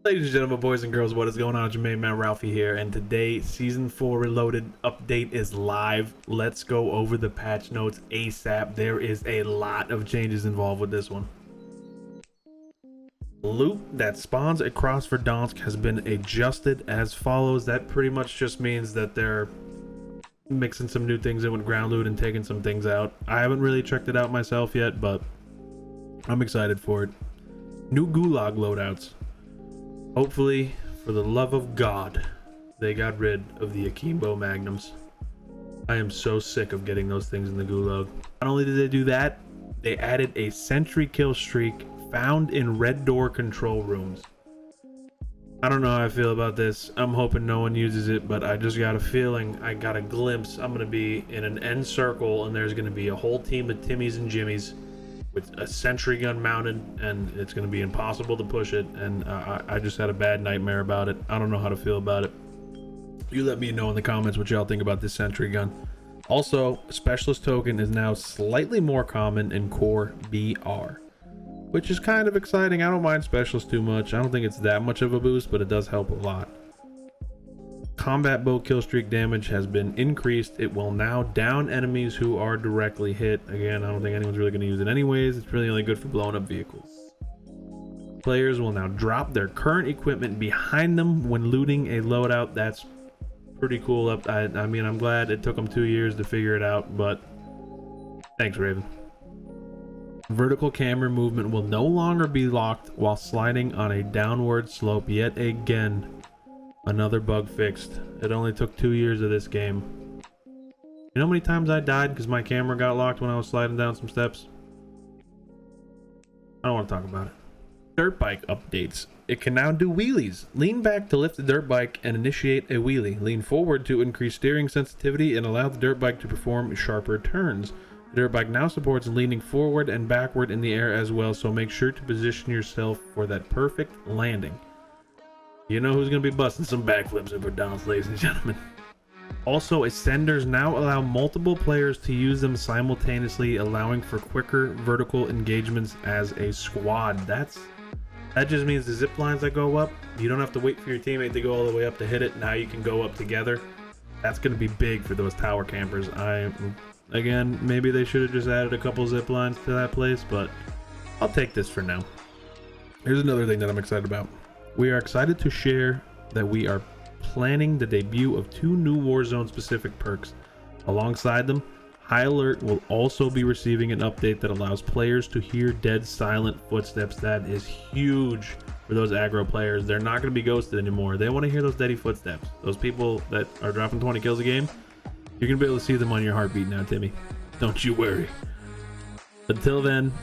Ladies and gentlemen, boys and girls, what is going on? It's your main man Ralphie here, and today Season 4 Reloaded update is live. Let's go over the patch notes ASAP. There is a lot of changes involved with this one. Loot that spawns across Verdansk has been adjusted as follows. That pretty much just means that they're mixing some new things in with ground loot and taking some things out. I haven't really checked it out myself yet, but I'm excited for it. New gulag loadouts. Hopefully, for the love of God, they got rid of the Akimbo Magnums. I am so sick of getting those things in the gulag. Not only did they do that, they added a sentry kill streak found in red door control rooms. I don't know how I feel about this. I'm hoping no one uses it, but I just got a feeling, I got a glimpse. I'm going to be in an end circle, and there's going to be a whole team of Timmies and Jimmies with a sentry gun mounted, and it's going to be impossible to push it, and I just had a bad nightmare about it. I don't know how to feel about it. You let me know in the comments what y'all think about this sentry gun. Also, specialist token is now slightly more common in core BR, which is kind of exciting. I don't mind specialist too much. I don't think it's that much of a boost, but it does help a lot. Combat bow kill streak damage has been increased. It will now down enemies who are directly hit. Again, I don't think anyone's really going to use it anyways. It's really only good for blowing up vehicles. Players will now drop their current equipment behind them when looting a loadout. That's pretty cool. I mean, I'm glad it took them 2 years to figure it out, but thanks, Raven. Vertical camera movement will no longer be locked while sliding on a downward slope. Yet again, another bug fixed. It only took 2 years of this game. You know how many times I died because my camera got locked when I was sliding down some steps? I don't want to talk about it. Dirt bike updates. It can now do wheelies. Lean back to lift the dirt bike and initiate a wheelie. Lean forward to increase steering sensitivity and allow the dirt bike to perform sharper turns. The dirt bike now supports leaning forward and backward in the air as well, so make sure to position yourself for that perfect landing. You know who's going to be busting some backflips over Verdansk, ladies and gentlemen. Also, ascenders now allow multiple players to use them simultaneously, allowing for quicker vertical engagements as a squad. That just means the zip lines that go up, you don't have to wait for your teammate to go all the way up to hit it. Now you can go up together. That's going to be big for those tower campers. Again, maybe they should have just added a couple zip lines to that place, but I'll take this for now. Here's another thing that I'm excited about. We are excited to share that we are planning the debut of 2 new Warzone specific perks. Alongside them, High Alert will also be receiving an update that allows players to hear dead silent footsteps. That is huge for those aggro players. They're not going to be ghosted anymore. They want to hear those deady footsteps. Those people that are dropping 20 kills a game, you're going to be able to see them on your heartbeat now, Timmy. Don't you worry. Until then,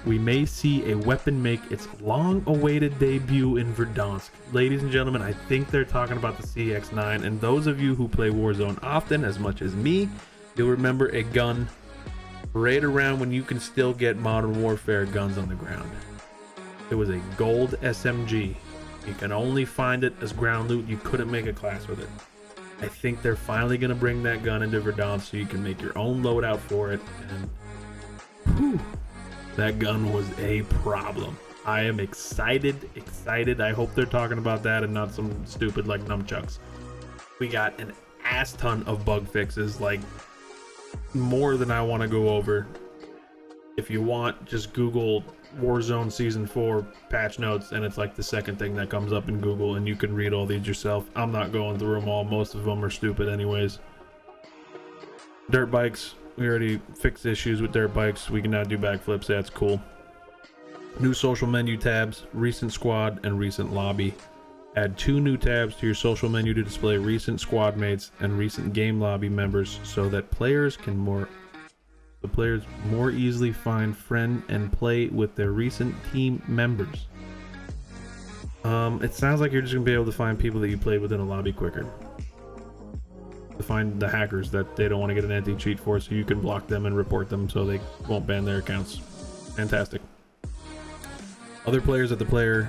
we may see a weapon make its long-awaited debut in Verdansk. Ladies and gentlemen, I think they're talking about the CX-9, and those of you who play Warzone often, as much as me, you'll remember a gun right around when you can still get Modern Warfare guns on the ground. It was a gold SMG. You can only find it as ground loot. You couldn't make a class with it. I think they're finally going to bring that gun into Verdansk so you can make your own loadout for it, and whew, that gun was a problem. I am excited. I hope they're talking about that and not some stupid like nunchucks. We got an ass ton of bug fixes, like more than I want to go over. If you want, just Google Warzone Season 4 patch notes, and it's like the second thing that comes up in Google, and you can read all these yourself. I'm not going through them all. Most of them are stupid anyways. Dirt bikes. We already fixed issues with dirt bikes. We can now do backflips. That's cool. New social menu tabs, recent squad and recent lobby. Add 2 new tabs to your social menu to display recent squad mates and recent game lobby members so that players more easily find, friend, and play with their recent team members. It sounds like you're just gonna be able to find people that you played with in a lobby quicker. To find the hackers that they don't want to get an anti-cheat for, so you can block them and report them so they won't ban their accounts. Fantastic. Other players that the player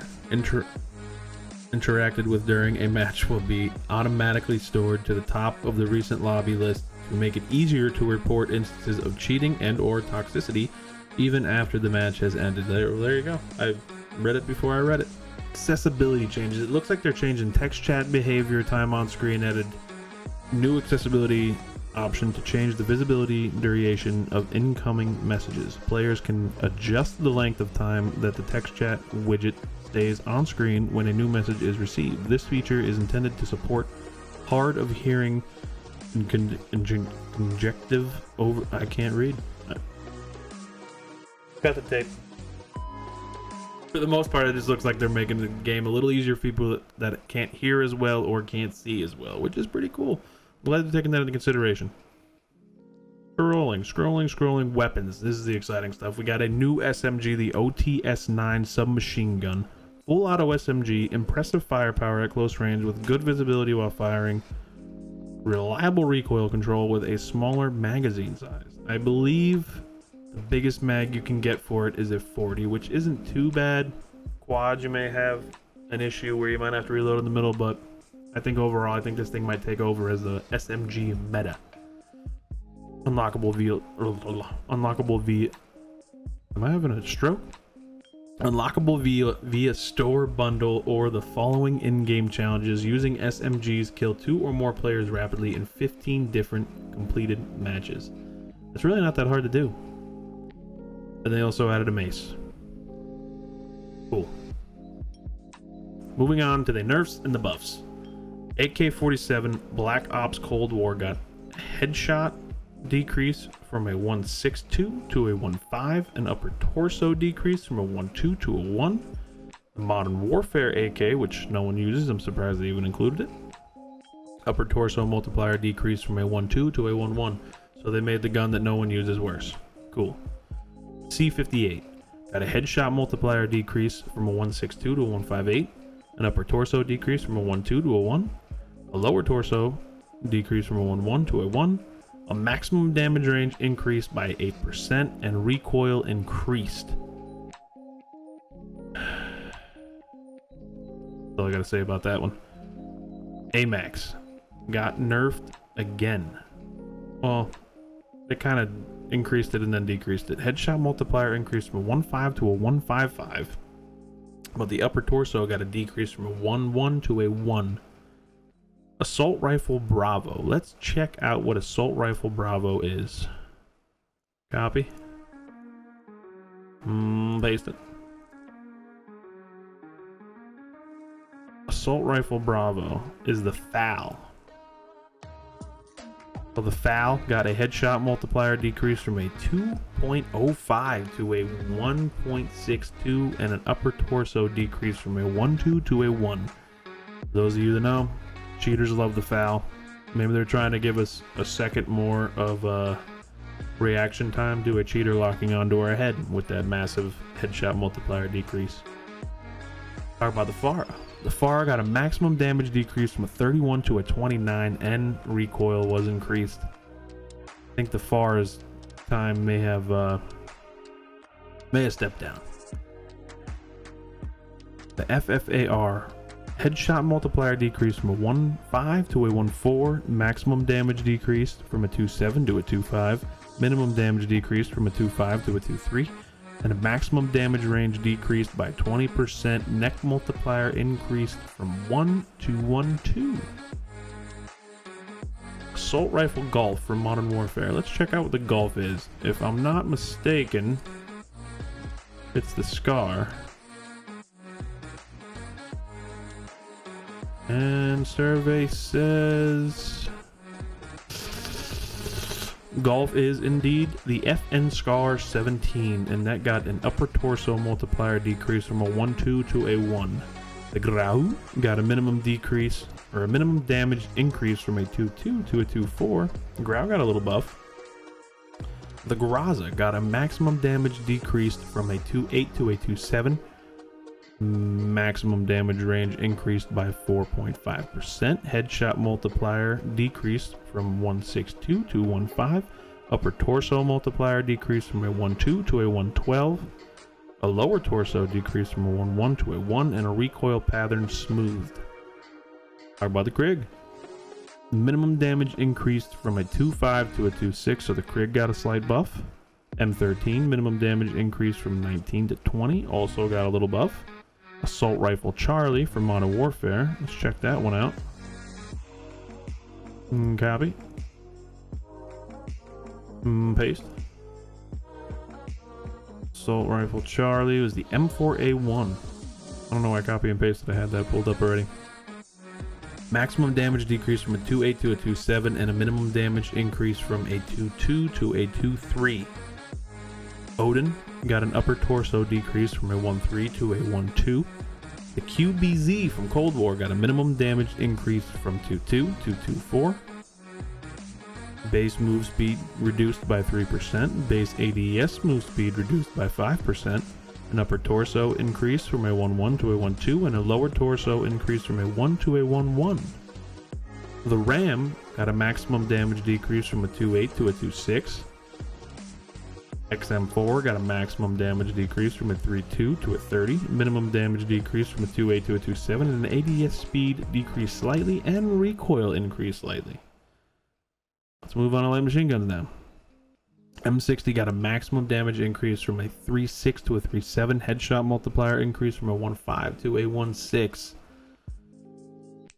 interacted with during a match will be automatically stored to the top of the recent lobby list to make it easier to report instances of cheating and or toxicity even after the match has ended. There you go. I read it before I read it. Accessibility changes. It looks like they're changing text chat behavior, time on screen, added new accessibility option to change the visibility duration of incoming messages. Players can adjust the length of time that the text chat widget stays on screen when a new message is received. This feature is intended to support hard of hearing and conjunctive over. I can't read. Got the tape. For the most part, it just looks like they're making the game a little easier for people that can't hear as well or can't see as well, which is pretty cool. Glad they're taking that into consideration. Scrolling, weapons. This is the exciting stuff. We got a new SMG, the OTS-9 submachine gun. Full auto SMG, impressive firepower at close range with good visibility while firing. Reliable recoil control with a smaller magazine size. I believe the biggest mag you can get for it is a 40, which isn't too bad. Quad, you may have an issue where you might have to reload in the middle, but I think overall, I think this thing might take over as the SMG meta. Unlockable V. Am I having a stroke? Unlockable via store bundle or the following in-game challenges. Using SMGs, kill 2 or more players rapidly in 15 different completed matches. It's really not that hard to do. And they also added a mace. Cool. Moving on to the nerfs and the buffs. AK-47 Black Ops Cold War got headshot decrease from a 1.62 to a 1.5, an upper torso decrease from a 1.2 to a 1. The Modern Warfare AK, which no one uses, I'm surprised they even included it. Upper torso multiplier decrease from a 1.2 to a 1.1. So they made the gun that no one uses worse. Cool. C58 got a headshot multiplier decrease from a 1.62 to a 1.58, an upper torso decrease from a 1.2 to a 1, a lower torso decrease from a 1.1 to a 1, a maximum damage range increased by 8%, and recoil increased. That's all I gotta say about that one. AMAX got nerfed again. Well, they kind of increased it and then decreased it. Headshot multiplier increased from a 1.5 to a 1.55, but the upper torso got a decrease from a 1.1 to a 1. Assault Rifle Bravo. Let's check out what Assault Rifle Bravo is. Copy. Paste it. Assault Rifle Bravo is the FAL. So the FAL got a headshot multiplier decrease from a 2.05 to a 1.62 and an upper torso decrease from a 1.2 to a 1. For those of you that know, cheaters love the FAL. Maybe they're trying to give us a second more of reaction time to a cheater locking onto our head with that massive headshot multiplier decrease. Talk about the FARA. The FARA got a maximum damage decrease from a 31 to a 29, and recoil was increased. I think the FARA's time may have stepped down. The FFAR headshot multiplier decreased from a 1.5 to a 1.4, maximum damage decreased from a 2.7 to a 2.5, minimum damage decreased from a 2.5 to a 2.3, and a maximum damage range decreased by 20%. Neck multiplier increased from 1 to 1.2. Assault Rifle Golf for Modern Warfare. Let's check out what the Golf is. If I'm not mistaken, it's the Scar. And survey says Golf is indeed the FN Scar 17, and that got an upper torso multiplier decrease from a 1.2 to a 1. The Grau got a minimum decrease, or a minimum damage increase from a 2.2 to a 2.4. Grau got a little buff. The Graza got a maximum damage decreased from a 2.8 to a 2.7. Maximum damage range increased by 4.5%. Headshot multiplier decreased from 1.62 to 1.5. Upper torso multiplier decreased from a 1.2 to a 1.12. A lower torso decreased from a 1.1 to a 1, and a recoil pattern smoothed. Talk about the Krig. Minimum damage increased from a 2.5 to a 2.6, so the Krig got a slight buff. M13 minimum damage increased from 19 to 20, also got a little buff. Assault Rifle Charlie from Modern Warfare. Let's check that one out. Copy. Paste. Assault Rifle Charlie was the M4A1. I don't know why I copy and pasted. I had that pulled up already. Maximum damage decrease from a 2.8 to a 2.7, and a minimum damage increase from a 2.2 to a 2.3. Odin got an upper torso decrease from a 1.3 to a 1.2. The QBZ from Cold War got a minimum damage increase from 2.2 to 2.4. Base move speed reduced by 3%. Base ADS move speed reduced by 5%. An upper torso increase from a 1.1 to a 1.2, and a lower torso increase from a 1 to a 1.1. The Ram got a maximum damage decrease from a 2.8 to a 2.6. XM4 got a maximum damage decrease from a 3.2 to a 30, minimum damage decrease from a 2.8 to a 2.7, and an ADS speed decreased slightly and recoil increased slightly. Let's move on to light machine guns now. M60 got a maximum damage increase from a 3.6 to a 3.7, headshot multiplier increase from a 1.5 to a 1.6.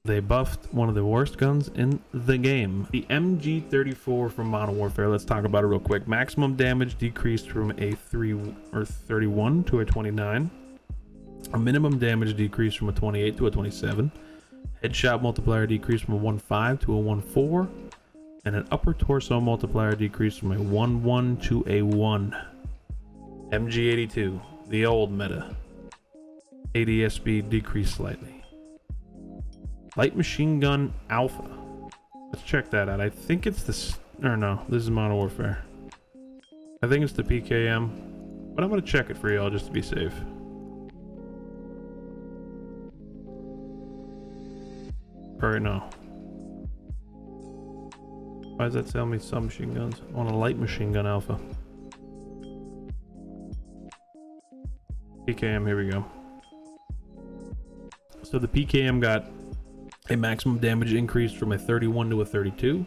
They buffed one of the worst guns in the game. The MG34 from Modern Warfare, let's talk about it real quick. Maximum damage decreased from a 31 to a 29. A minimum damage decreased from a 28 to a 27. Headshot multiplier decreased from a 1.5 to a 1.4. And an upper torso multiplier decreased from a 1.1 to a 1. MG82, the old meta. ADS speed decreased slightly. Light machine gun alpha. Let's check that out. I think it's this, or no, this is Modern Warfare. I think it's the PKM, but I'm gonna check it for y'all just to be safe. Alright, no. Why does that tell me submachine guns? I want a light machine gun alpha. PKM, here we go. So the PKM got a maximum damage increase from a 31 to a 32.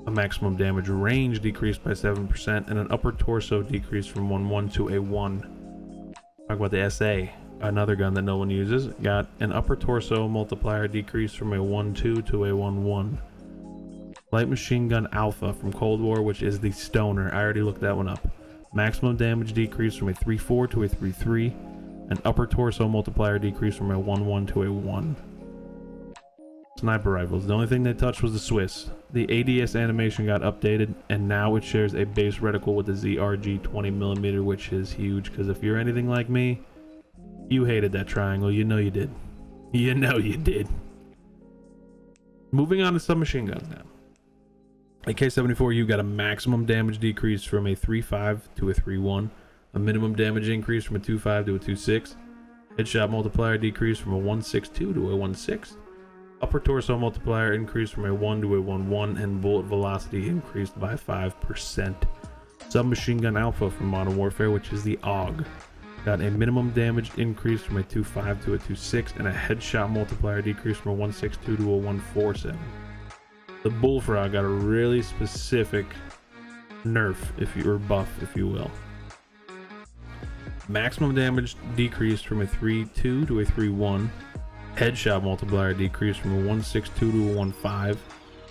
A maximum damage range decreased by 7%, and an upper torso decreased from 1.1 to a 1. Talk about the SA, another gun that no one uses. Got an upper torso multiplier decrease from a 1.2 to a 1.1. Light machine gun alpha from Cold War, which is the stoner. I already looked that one up. Maximum damage decrease from a 3.4 to a 3.3. An upper torso multiplier decrease from a 1.1 to a 1. Sniper rifles. The only thing they touched was the Swiss. The ADS animation got updated, and now it shares a base reticle with the ZRG 20mm, which is huge, because if you're anything like me, you hated that triangle. You know you did. You know you did. Moving on to submachine guns now. AK-74U got a maximum damage decrease from a 3.5 to a 3.1, a minimum damage increase from a 2.5 to a 2.6, headshot multiplier decrease from a 1.62 to a 1.6, upper torso multiplier increased from a 1 to a 1.1, and bullet velocity increased by 5%. Submachine gun alpha from Modern Warfare, which is the AUG, got a minimum damage increase from a 2.5 to a 2.6, and a headshot multiplier decrease from a 1.62 to a 1.47. The Bullfrog got a really specific nerf, or buff, if you will. Maximum damage decreased from a 3.2 to a 3.1. Headshot multiplier decreased from a 1.62 to a 1.5.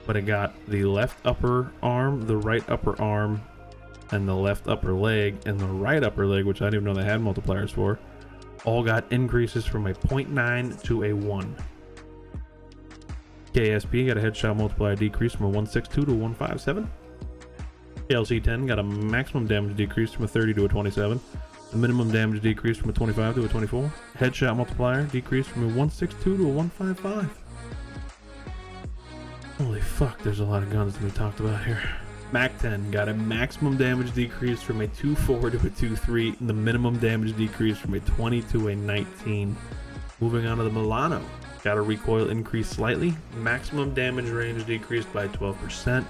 But it got the left upper arm, the right upper arm, and the left upper leg, and the right upper leg, which I didn't even know they had multipliers for, all got increases from a 0.9 to a 1. KSP got a headshot multiplier decrease from a 1.62 to a 1.57. KLC-10 got a maximum damage decrease from a 30 to a 27. A minimum damage decrease from a 25 to a 24. Headshot multiplier decrease from a 1.62 to a 1.55. Holy fuck, there's a lot of guns to be talked about here. MAC-10 got a maximum damage decrease from a 2.4 to a 2.3. And the minimum damage decrease from a 20 to a 19. Moving on to the Milano. Got a recoil increase slightly. Maximum damage range decreased by 12%.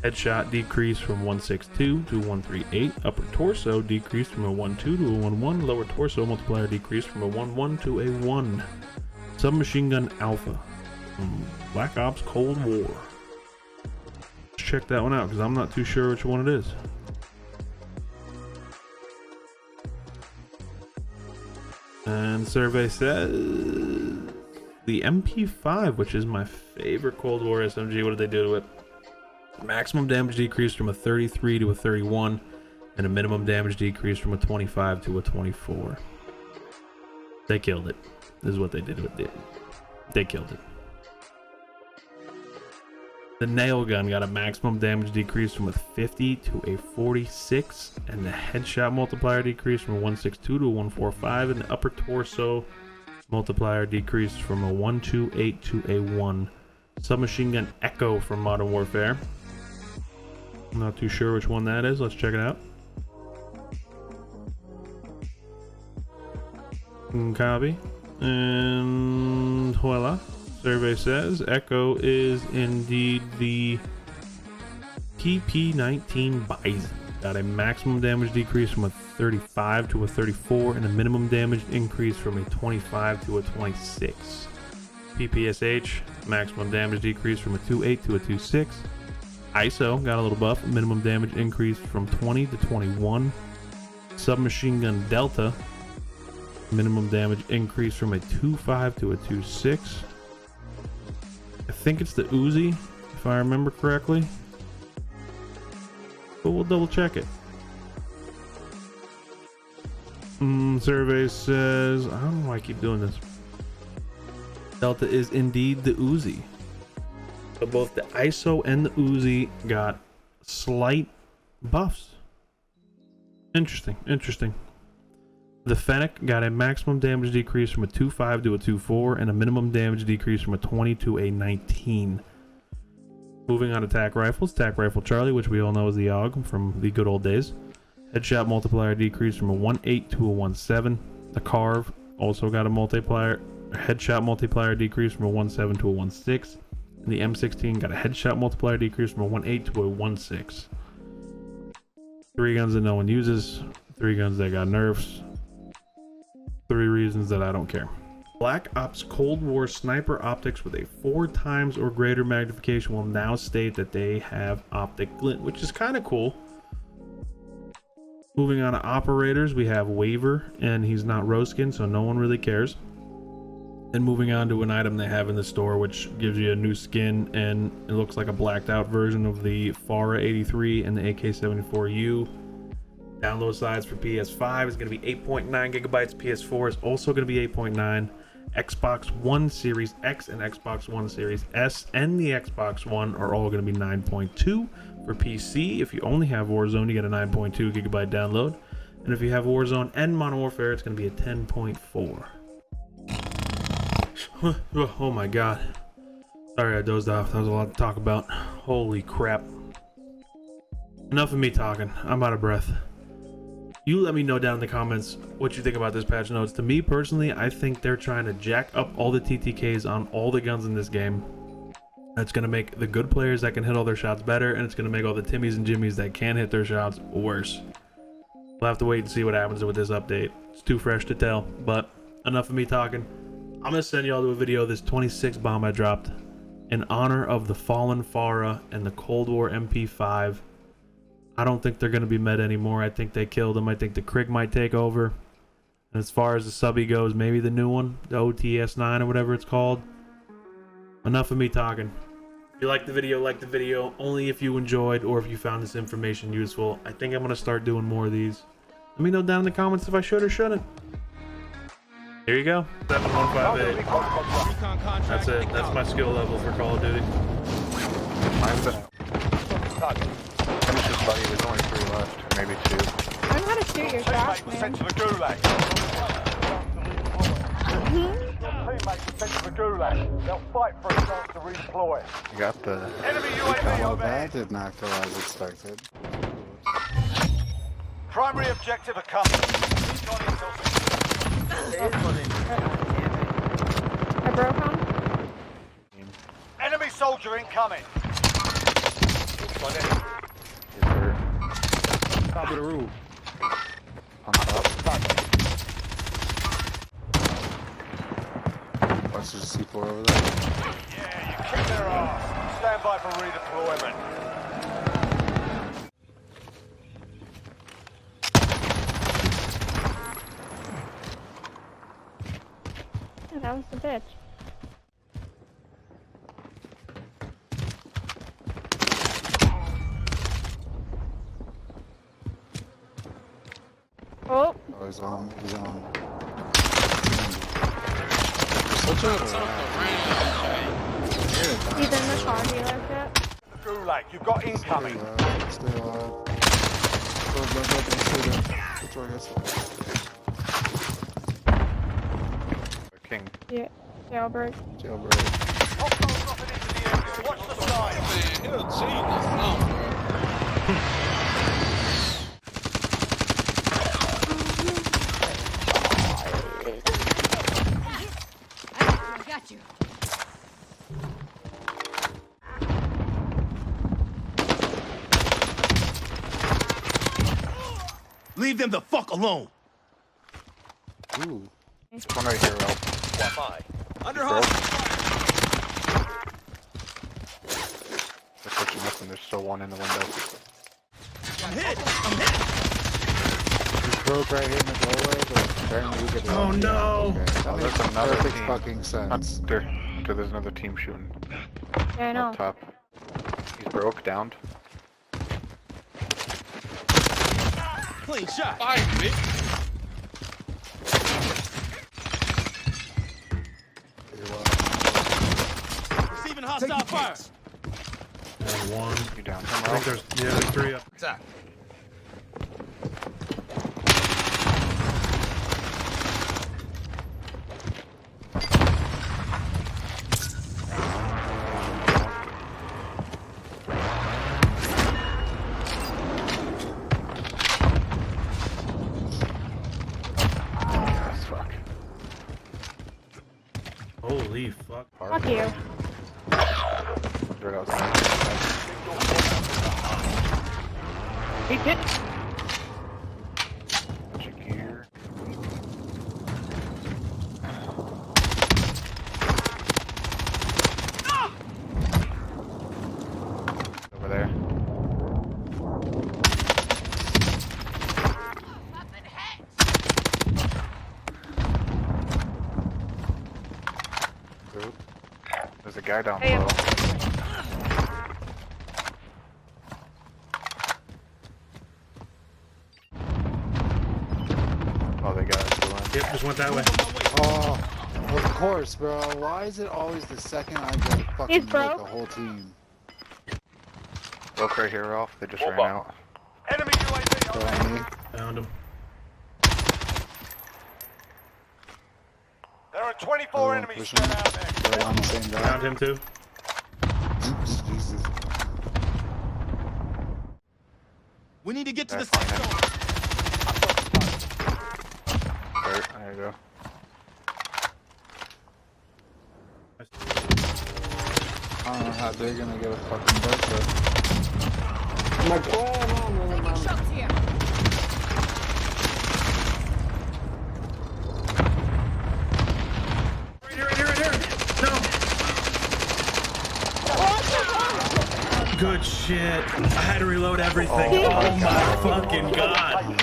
Headshot decreased from 1.62 to 1.38. Upper torso decreased from a 1.2 to a 1.1. Lower torso multiplier decreased from a 1.1 to a 1. Submachine gun alpha from Black Ops Cold War. Let's check that one out, because I'm not too sure which one it is. And survey says the MP5, which is my favorite Cold War SMG. What did they do to it? Maximum damage decrease from a 33 to a 31, and a minimum damage decrease from a 25 to a 24. They killed it. This is what they did with it. They killed it. The nail gun got a maximum damage decrease from a 50 to a 46, and the headshot multiplier decreased from a 162 to a 145, and the upper torso multiplier decreased from a 128 to a 1. Submachine gun Echo from Modern Warfare. I'm not too sure which one that is. Let's check it out. Copy. And voila. Survey says Echo is indeed the TP-19 Bison. Got a maximum damage decrease from a 35 to a 34, and a minimum damage increase from a 25 to a 26. PPSH, maximum damage decrease from a 28 to a 26. ISO got a little buff, minimum damage increase from 20 to 21. Submachine gun Delta, minimum damage increase from a 2.5 to a 2.6. I think it's the Uzi, if I remember correctly, but we'll double check it. Survey says, I don't know why I keep doing this. Delta is indeed the Uzi. So both the ISO and the Uzi got slight buffs. Interesting, interesting. The Fennec got a maximum damage decrease from a 2.5 to a 2.4, and a minimum damage decrease from a 20 to a 19. Moving on to TAC rifles. TAC rifle Charlie, which we all know is the AUG from the good old days. Headshot multiplier decreased from a 1.8 to a 1.7. The Carve also got a headshot multiplier decrease from a 1.7 to a 1.6. And the M16 got a headshot multiplier decrease from a 1.8 to a 1.6. 3 guns that no one uses. 3 guns that got nerfs. 3 reasons that I don't care. Black Ops Cold War sniper optics with a 4 times or greater magnification will now state that they have optic glint, which is kind of cool. Moving on to operators, we have Waver, and he's not rose skin, so no one really cares. And moving on to an item they have in the store, which gives you a new skin, and it looks like a blacked out version of the FARA 83 and the AK-74U. Download size for PS5 is going to be 8.9 gigabytes. PS4 is also going to be 8.9. Xbox One Series X and Xbox One Series S and the Xbox One are all going to be 9.2. For PC, if you only have Warzone, you get a 9.2 gigabyte download. And if you have Warzone and Modern Warfare, it's going to be a 10.4. Oh my god. Sorry I dozed off. That was a lot to talk about. Holy crap. Enough of me talking. I'm out of breath. You let me know down in the comments what you think about this patch notes. To me personally, I think they're trying to jack up all the TTKs on all the guns in this game. That's going to make the good players that can hit all their shots better, and it's going to make all the Timmies and Jimmies that can't hit their shots worse. We'll have to wait and see what happens with this update. It's too fresh to tell, but enough of me talking. I'm going to send y'all to a video of this 26 bomb I dropped in honor of the fallen FARA and the Cold War MP5. I don't think they're going to be met anymore. I think they killed them. I think the Krig might take over. And as far as the subby goes, maybe the new one, the OTS9 or whatever it's called. Enough of me talking. If you liked the video, like the video. Only if you enjoyed or if you found this information useful. I think I'm going to start doing more of these. Let me know down in the comments if I should or shouldn't. Here you go. 7158. That's it. That's my skill level for Call of Duty. Buddy, there's only 3 left, or maybe 2. Learn how to shoot your shots, man. Teammates sent to the gulag. They'll fight for a chance to redeploy. You got the enemy UAV overhead. That did not go as expected. Primary objective accomplished. I broke him. Enemy soldier incoming. Top of the roof. On top. Watch the C4 over there. Yeah, you kick their ass. Stand by for redeployment. that was the bitch. Oh, Oh, he's on. He's on. Such a he's in the car dealership. Gulag, you've got incoming. Stay alive. King. Yeah, jailbreak. Jailbreak. Hostiles dropping into the area. Watch the side. I got you. Leave them the fuck alone. Ooh. There's one right here, Ralph. Under Broke. hostile. They're pushing up and there's still one in the window. I'm hit. I'm hit. He's broke right here in the doorway, but apparently we could. Oh, no. Okay. That Oh, makes there's another perfect team. fucking sense. There's another team shooting Yeah, I know. up top. He's broke, downed. Clean shot. Receiving hostile fire. And one. You down, I him, think Ralph? there's three up. Attack. Yes, fuck. Holy fuck. Fuck you. He's right outside. He did. Bunch of gear. Over there. Oop. There's a guy down Hey. below. Oh, they got us going. Yep, just went that way. Oh, of course, bro. Why is it always the second I get fucking hit broke. the whole team? Broke right here, Ralph. They just ran out. Enemy UAV Go on on me. Found him. There are 24 Oh, enemies pushing. spread out there. Right on the same guy. Found him too. Jesus. We need to get to the That's safe fine, zone. There you go. I don't know how they're gonna get a fucking birthday. Taking shots here. Right here, right here, right here. No. Good shit. I had to reload everything. Oh Oh my fucking god.